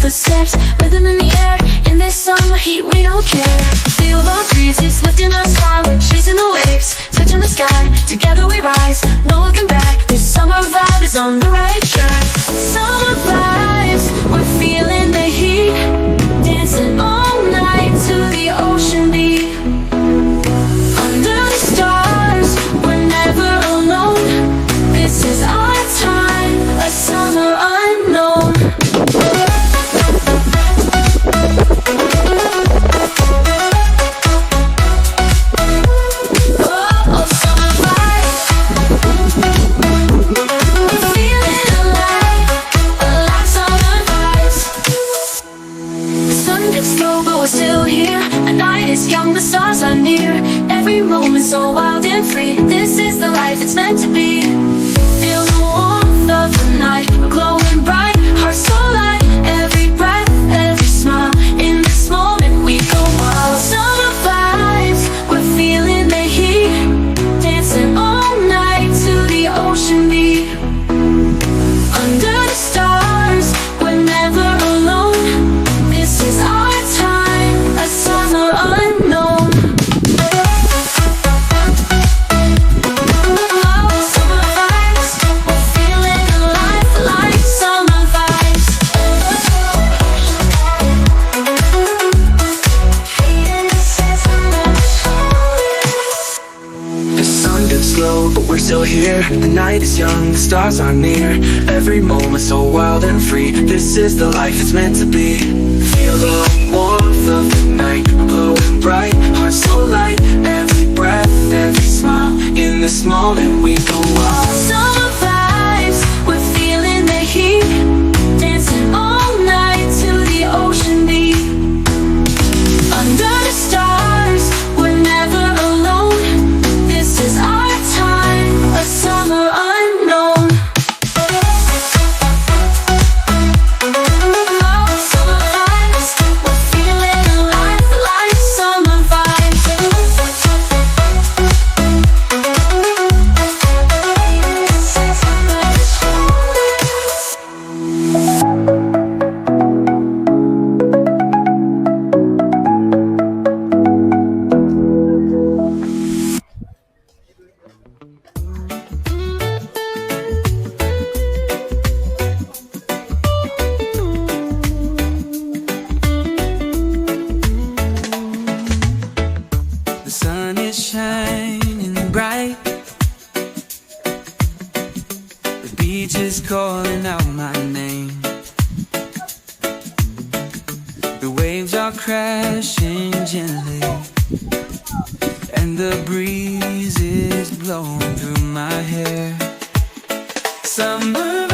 footsteps, rhythm in the air. In this summer heat we don't care. Feel the breezes lifting us high, we're chasing the waves, touching the sky. Together we rise, no looking back. This summer vibe is on the right track. Summer vibes, we're feeling the heat, dancing all night to the ocean beat. Under the stars, we're never alone. This is our time, a summer unknown. Young, the stars are near. Every moment so wild and free. This is the life it's meant to be. Feel the warmth of the night, we're glowing bright, hearts so light. Every breath, every smile, in this moment we go wild. Summer vibes, we're feeling the heat, dancing all night to the ocean beat. Under the stars, we're never alone. This is our time, a summer unknown. But we're still here. The night is young, the stars are near. Every moment so wild and free. This is the life it's meant to be. Feel the warmth of the night, glowing bright, hearts so light. Every breath, every smile, in this moment we go wild. Summer vibes, we're feeling the heat, dancing all night to the ocean beat. Under the stars, we're never alone. This is our time, a summer unknown. Summer vibes, we're feeling alive, like summer vibes. The sun is shining bright. The beach is calling out my name. The waves are crashing gently, and the breeze is blowing through my hair. Summer